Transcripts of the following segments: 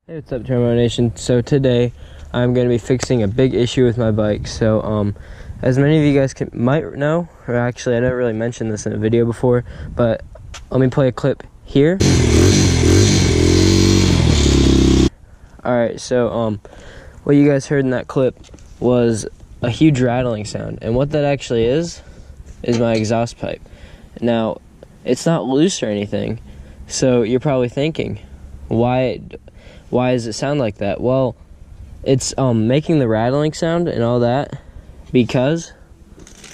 Hey, what's up, Turbo Nation? So today I'm going to be fixing a big issue with my bike. So as many of you guys might know, or actually I never really mentioned this in a video before, but let me play a clip here. Alright, so what you guys heard in that clip was a huge rattling sound, and what that actually is my exhaust pipe. Now, it's not loose or anything, so you're probably thinking, why does it sound like that? Well, it's making the rattling sound and all that because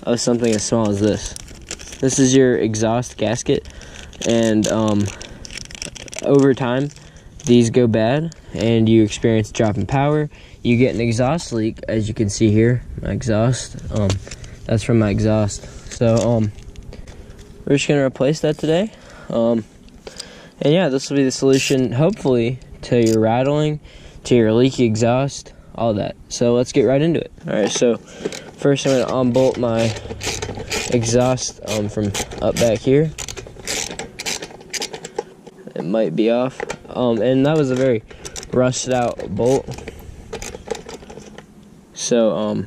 of something as small as this. This is your exhaust gasket, and over time these go bad and you experience drop in power. You get an exhaust leak, as you can see here. My exhaust, that's from my exhaust. So we're just gonna replace that today, and yeah, this will be the solution, hopefully, to your rattling, to your leaky exhaust, all that. So let's get right into it. Alright, so first I'm going to unbolt my exhaust from up back here. It might be off. And that was a very rusted out bolt. So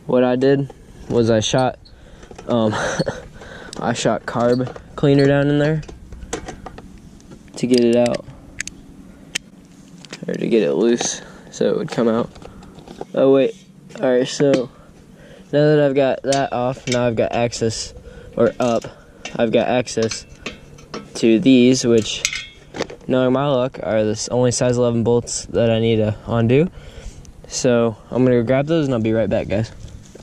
what I did was I shot carb cleaner down in there to get it out, or to get it loose so it would come out. Oh wait, alright, so now that I've got that off, now I've got access, or up, I've got access to these, which, knowing my luck, are the only size 11 bolts that I need to undo. So I'm gonna go grab those and I'll be right back, guys.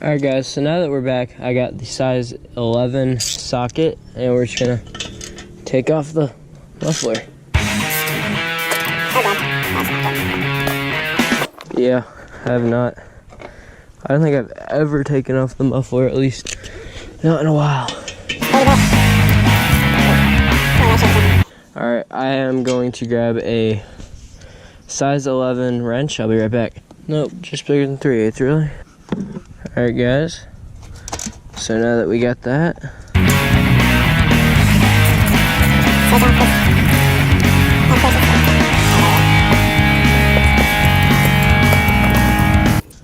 Alright guys, so now that we're back, I got the size 11 socket, and we're just gonna take off the muffler. Yeah, I have not. I don't think I've ever taken off the muffler, at least not in a while. Alright, I am going to grab a size 11 wrench. I'll be right back. Nope, just bigger than 3/8, really. Alright guys, so now that we got that,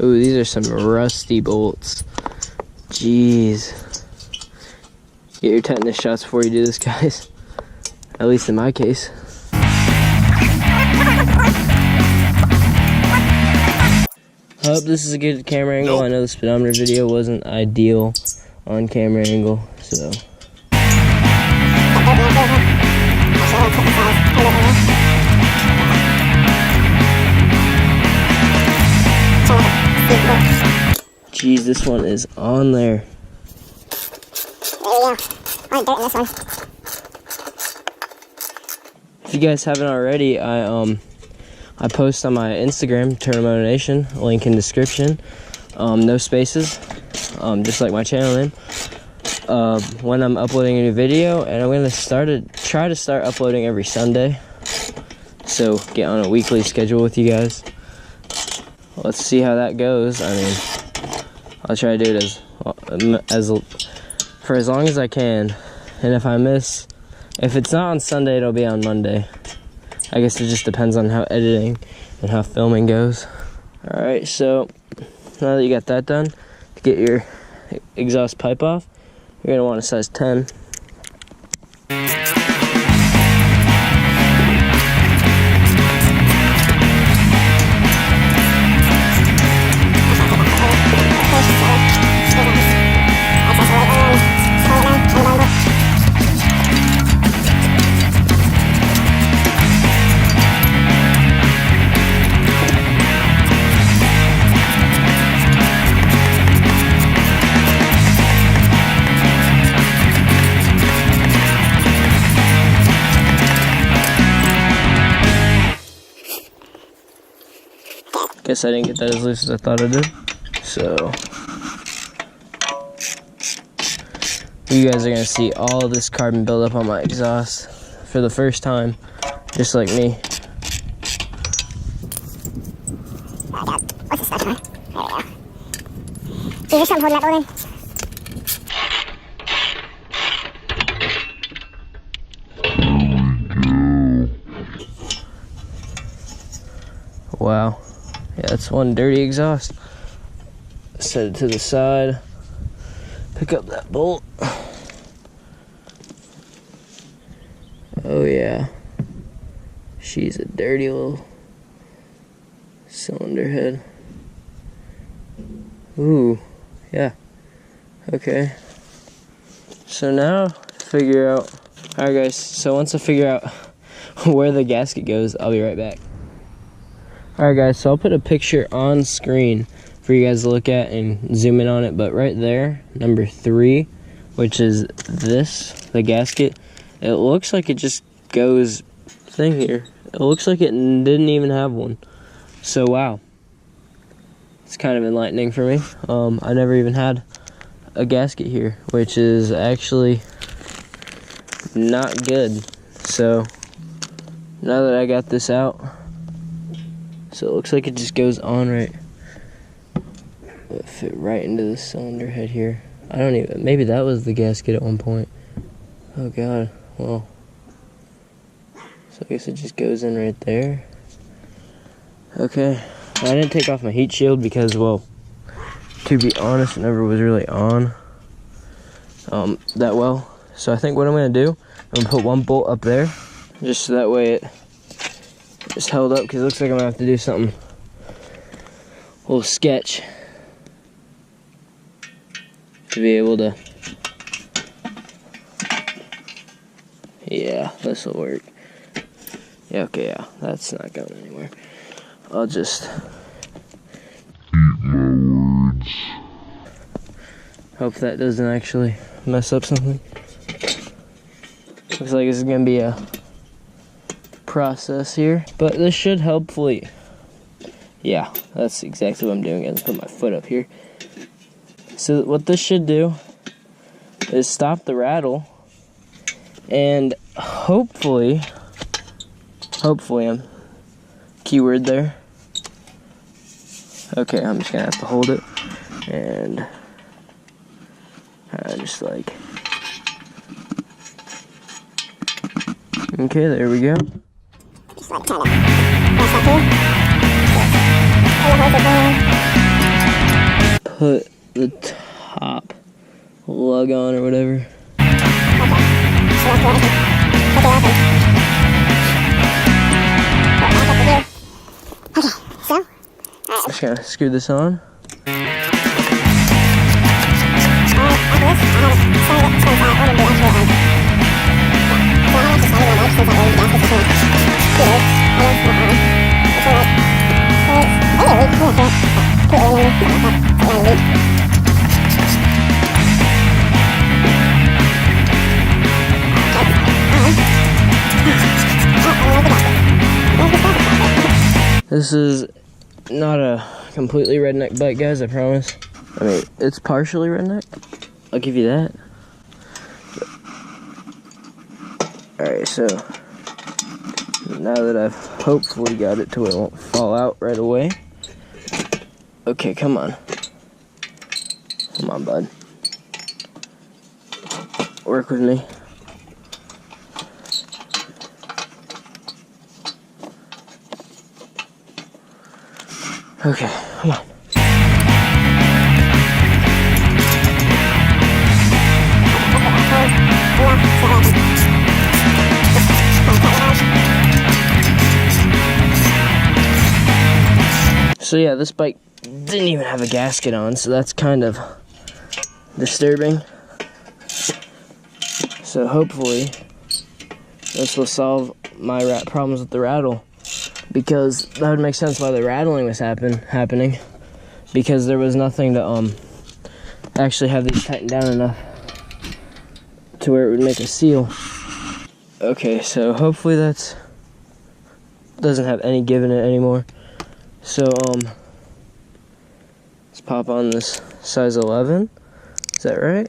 ooh, these are some rusty bolts. Jeez. Get your tetanus shots before you do this, guys. At least in my case. I hope this is a good camera angle. I know the speedometer video wasn't ideal on camera angle, so. Jeez, this one is on there. If you guys haven't already, I post on my Instagram, Turbo Nation, link in description. No spaces, just like my channel name. When I'm uploading a new video, and I'm gonna try to start uploading every Sunday. So get on a weekly schedule with you guys. Let's see how that goes. I mean, I'll try to do it for as long as I can. And if I miss, if it's not on Sunday, it'll be on Monday. I guess it just depends on how editing and how filming goes. Alright, so now that you got that done, to get your exhaust pipe off, you're gonna want a size 10. Guess I didn't get that as loose as I thought I did. So you guys are gonna see all this carbon buildup on my exhaust for the first time, just like me. What's this stuff, huh? There we go. Is there something holding that bolt in? Wow. Yeah, that's one dirty exhaust. Set it to the side. Pick up that bolt. Oh yeah. She's a dirty little cylinder head. Ooh, yeah. Okay. So now, figure out. Alright guys, so once I figure out where the gasket goes, I'll be right back. Alright guys, so I'll put a picture on screen for you guys to look at and zoom in on it, but right there, number 3, which is this, the gasket, it looks like it just goes thing here. It looks like it didn't even have one. So wow. It's kind of enlightening for me. I never even had a gasket here, which is actually not good. So now that I got this out, so it looks like it just goes on right. It fit right into the cylinder head here. I don't even, maybe that was the gasket at one point. Oh god, well. So I guess it just goes in right there. Okay, I didn't take off my heat shield because, well, to be honest, it never was really on that well. So I think what I'm gonna do, I'm gonna put one bolt up there, just so that way it just held up, because it looks like I'm gonna have to do something, a little sketch, to be able to, yeah, this will work. Yeah, okay, yeah, that's not going anywhere. I'll just eat my words. Hope that doesn't actually mess up something. Looks like this is gonna be a process here, but this should hopefully, yeah, that's exactly what I'm doing. I'm gonna put my foot up here. So what this should do is stop the rattle, and hopefully, I'm keyword there. Okay, I'm just gonna have to hold it and just like, okay, there we go. Just like kind of press that here. Put the top lug on or whatever. Just gonna screw this on. This is not a completely redneck bike, guys, I promise. I mean, it's partially redneck. I'll give you that. Alright, so now that I've hopefully got it to where it won't fall out right away. Okay, come on. Come on, bud. Work with me. Okay, come on. So yeah, this bike didn't even have a gasket on, so that's kind of disturbing. So hopefully this will solve my problems with the rattle, because that would make sense why the rattling was happening, because there was nothing to actually have these tightened down enough to where it would make a seal. Okay, so hopefully that's doesn't have any give in it anymore. So let's pop on this size 11. Is that right?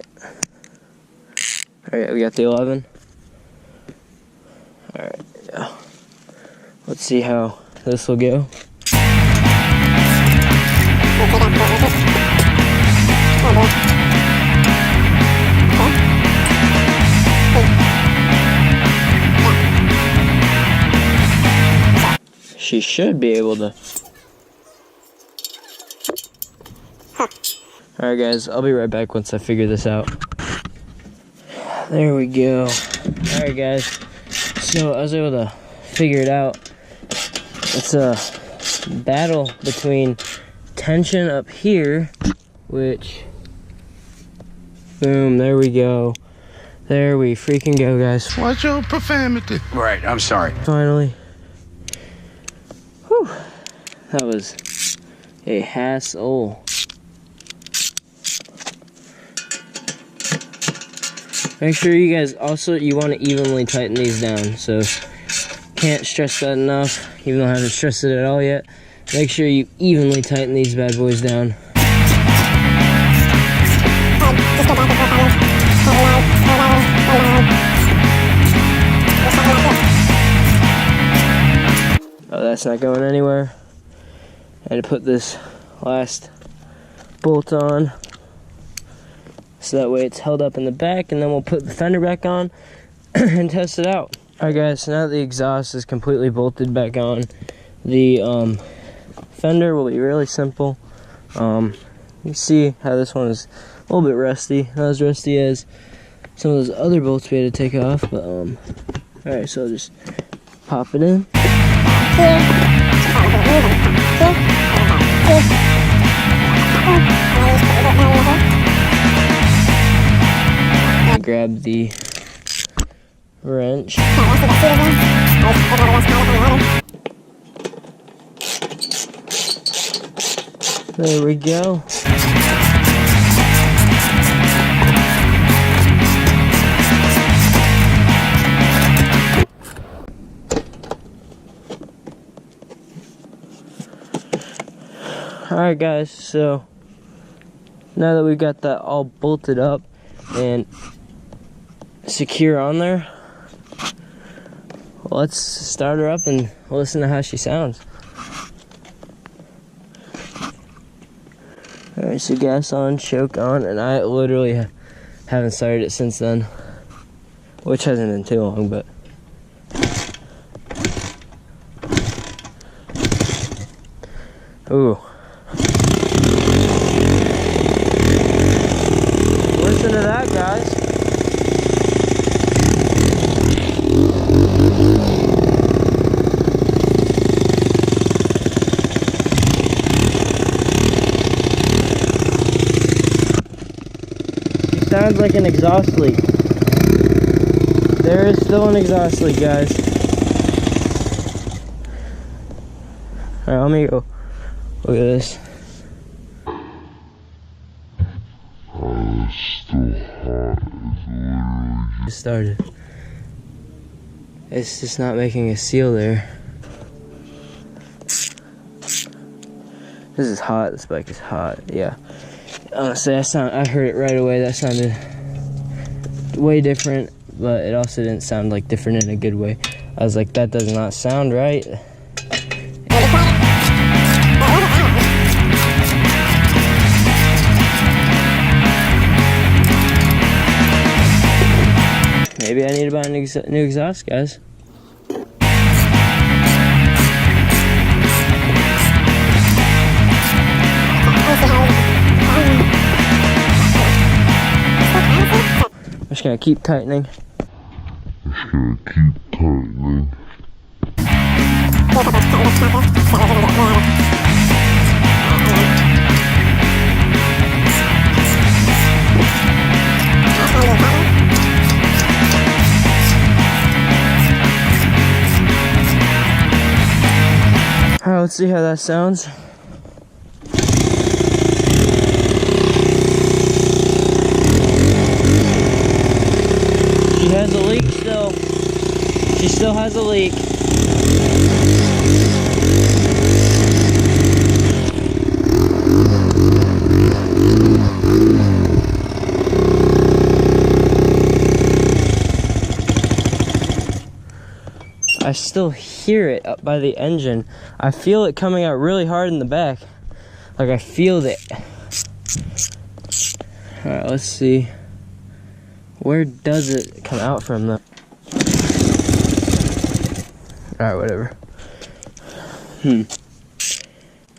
Alright, we got the 11. Alright, yeah. Let's see how this will go. She should be able to Alright guys, I'll be right back once I figure this out. There we go. Alright guys, so I was able to figure it out. It's a battle between tension up here, which, boom, there we go. There we freaking go, guys. Watch your profanity. Right, I'm sorry. Finally. Whew. That was a hassle. Make sure you guys also, you want to evenly tighten these down. So, can't stress that enough, even though I haven't stressed it at all yet. Make sure you evenly tighten these bad boys down. Just go back and forth on it. Oh, that's not going anywhere. I had to put this last bolt on so that way it's held up in the back, and then we'll put the fender back on and test it out. Alright guys, so now that the exhaust is completely bolted back on, the fender will be really simple. You see how this one is a little bit rusty, not as rusty as some of those other bolts we had to take off, but alright, so I'll just pop it in. Grab the wrench. There we go. Alright guys, so now that we've got that all bolted up and secure on there, let's start her up and listen to how she sounds. Alright, so gas on, choke on, and I literally haven't started it since then, which hasn't been too long, but ooh. Listen to that, guys. It sounds like an exhaust leak. There is still an exhaust leak, guys. Alright, let me go. Look at this. It's still hot. It's literally Just started. It's just not making a seal there. This is hot. This bike is hot. Yeah. Honestly, I heard it right away. That sounded way different, but it also didn't sound like different in a good way. I was like, that does not sound right. Maybe I need to buy a new exhaust, guys. I'm just gonna keep tightening. Alright, let's see how that sounds. She has a leak still. She still has a leak. I still hear it up by the engine. I feel it coming out really hard in the back. Like I feel it. Alright, let's see. Where does it come out from though? Alright, whatever.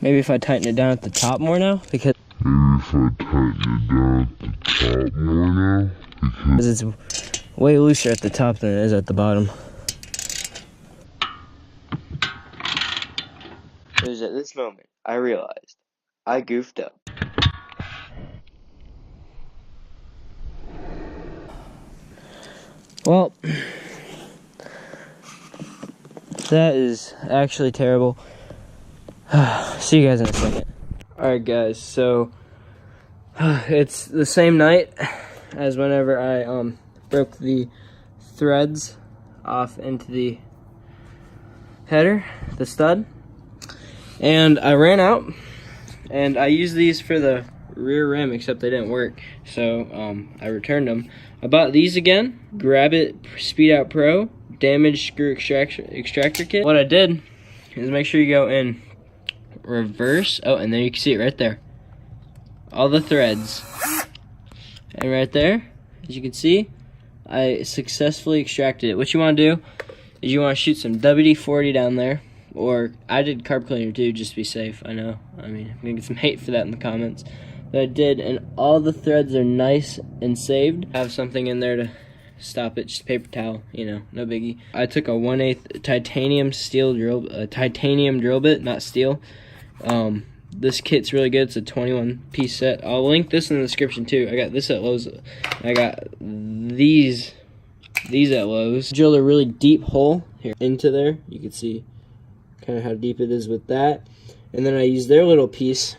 Maybe if I tighten it down at the top more now, because if I tighten it down at the top more now? Because it's way looser at the top than it is at the bottom. It was at this moment I realized I goofed up. Well, that is actually terrible. See you guys in a second. Alright guys, so it's the same night as whenever I broke the threads off into the header, the stud. And I ran out and I used these for the rear rim, except they didn't work. So I returned them. I bought these again, Grab It Speed Out Pro damaged screw extractor kit. What I did is make sure you go in reverse. Oh, and there you can see it right there. All the threads. And right there, as you can see, I successfully extracted it. What you want to do is you want to shoot some WD-40 down there. Or I did carb cleaner too, just to be safe. I know. I mean, I'm going to get some hate for that in the comments. But I did, and all the threads are nice and saved. I have something in there to stop it, just a paper towel, you know, no biggie. I took a 1/8 titanium titanium drill bit, not steel. This kit's really good. It's a 21-piece set. I'll link this in the description too. I got this at Lowe's. I got these at Lowe's. Drilled a really deep hole here into there. You can see kind of how deep it is with that. And then I used their little piece,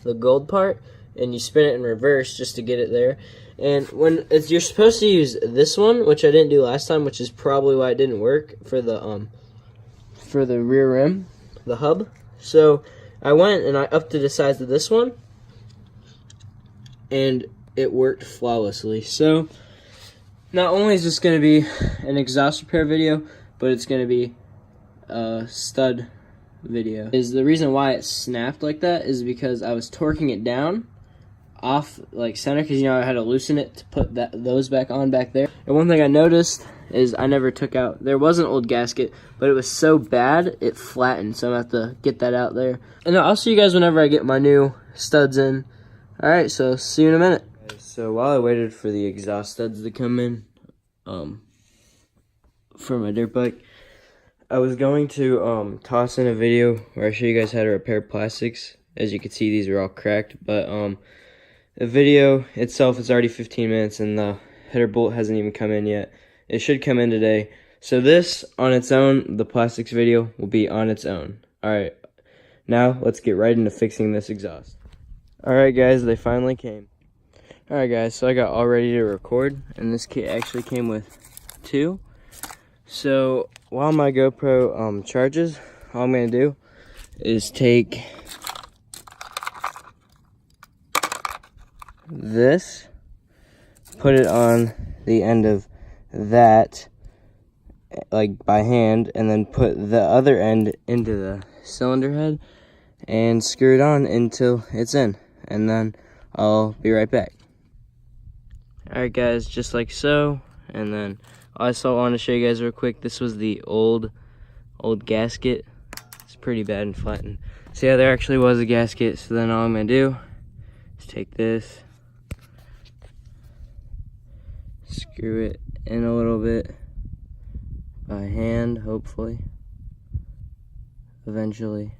the gold part, and you spin it in reverse just to get it there. And you're supposed to use this one, which I didn't do last time, which is probably why it didn't work for the rear rim, the hub. So I went and I upped the size of this one, and it worked flawlessly. So not only is this going to be an exhaust repair video, but it's going to be a stud video. The reason why it snapped like that is because I was torquing it down off like center, because you know I had to loosen it to put those back on back there. And one thing I noticed is I never took out, there was an old gasket, but it was so bad it flattened, so I'm gonna have to get that out there. And I'll see you guys whenever I get my new studs in. Alright, so see you in a minute. So while I waited for the exhaust studs to come in for my dirt bike, I was going to toss in a video where I show you guys how to repair plastics. As you can see, these are all cracked, but the video itself is already 15 minutes and the header bolt hasn't even come in yet. It should come in today. So this on its own, the plastics video will be on its own. Alright, now let's get right into fixing this exhaust. Alright guys, they finally came. Alright guys, so I got all ready to record, and this kit actually came with 2. So while my GoPro charges, all I'm going to do is take this, put it on the end of that, like by hand, and then put the other end into the cylinder head and screw it on until it's in, and then I'll be right back. Alright guys, just like so. And then I also want to show you guys real quick, this was the old gasket. It's pretty bad and flattened. So yeah, there actually was a gasket. So then all I'm going to do is take this, screw it in a little bit by hand, hopefully, eventually.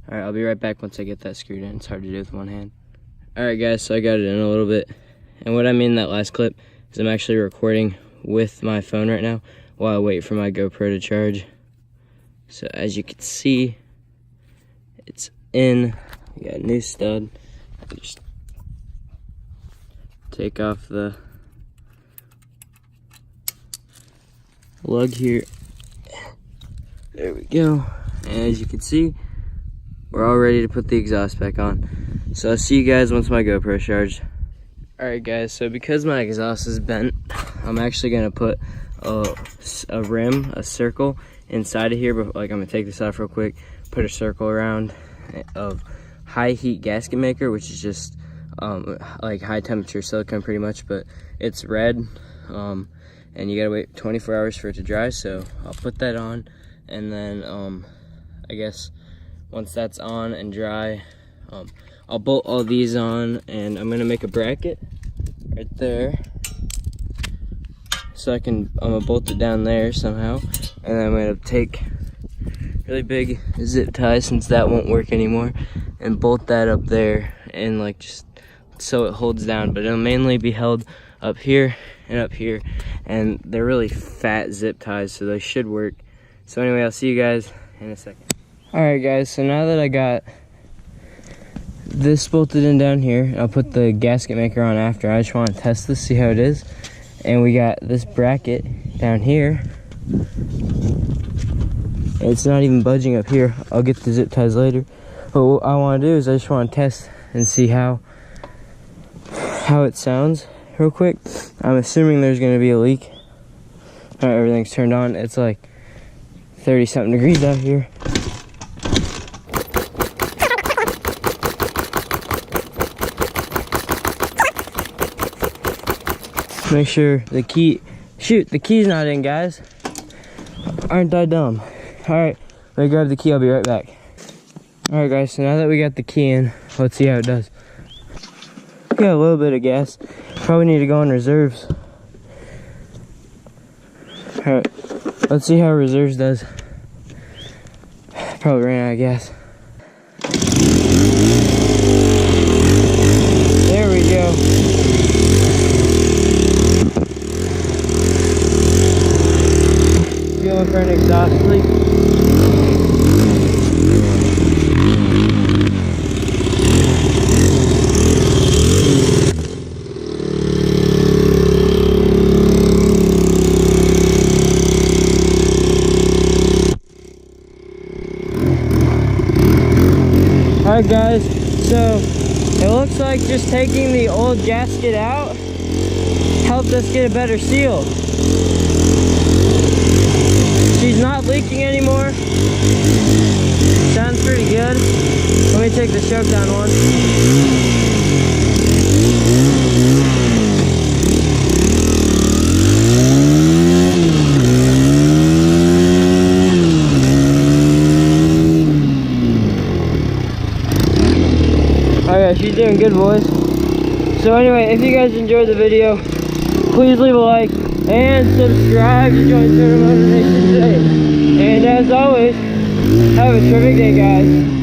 Alright, I'll be right back once I get that screwed in. It's hard to do with one hand. Alright guys, so I got it in a little bit. And what I mean in that last clip is I'm actually recording with my phone right now while I wait for my GoPro to charge. So as you can see, it's in. We got a new stud. Just take off the lug here. There we go. And as you can see, we're all ready to put the exhaust back on. So I'll see you guys once my GoPro's charged. Alright guys, so because my exhaust is bent, I'm actually going to put a rim, a circle inside of here, but like I'm going to take this off real quick, put a circle around of high heat gasket maker, which is just like high temperature silicone pretty much, but it's red, and you gotta wait 24 hours for it to dry. So I'll put that on, and then I guess once that's on and dry, I'll bolt all these on, and I'm gonna make a bracket right there. So I'm gonna bolt it down there somehow, and then I'm gonna take really big zip tie, since that won't work anymore, and bolt that up there, and like just so it holds down, but it'll mainly be held up here and up here, and they're really fat zip ties, so they should work. So anyway, I'll see you guys in a second. All right guys, so now that I got this bolted in down here, I'll put the gasket maker on after. I just want to test this, see how it is. And we got this bracket down here. It's not even budging up here. I'll get the zip ties later. But what I want to do is I just want to test and see how it sounds real quick. I'm assuming there's going to be a leak. All right, everything's turned on. It's like 30 something degrees out here. Make sure the key, shoot, the key's not in, guys. Aren't I dumb? All right, let me grab the key, I'll be right back. All right guys, so now that we got the key in, let's see how it does. Got a little bit of gas. Probably need to go on reserves. All right, let's see how reserves does. Probably ran out of gas. There we go. Feeling for an exhaust leak. Alright guys, so it looks like just taking the old gasket out helped us get a better seal. She's not leaking anymore. Sounds pretty good. Let me take the choke down one. Alright, she's doing good, boys. So anyway, if you guys enjoyed the video, please leave a like and subscribe to join Moto-Vlog today. And as always, have a terrific day, guys.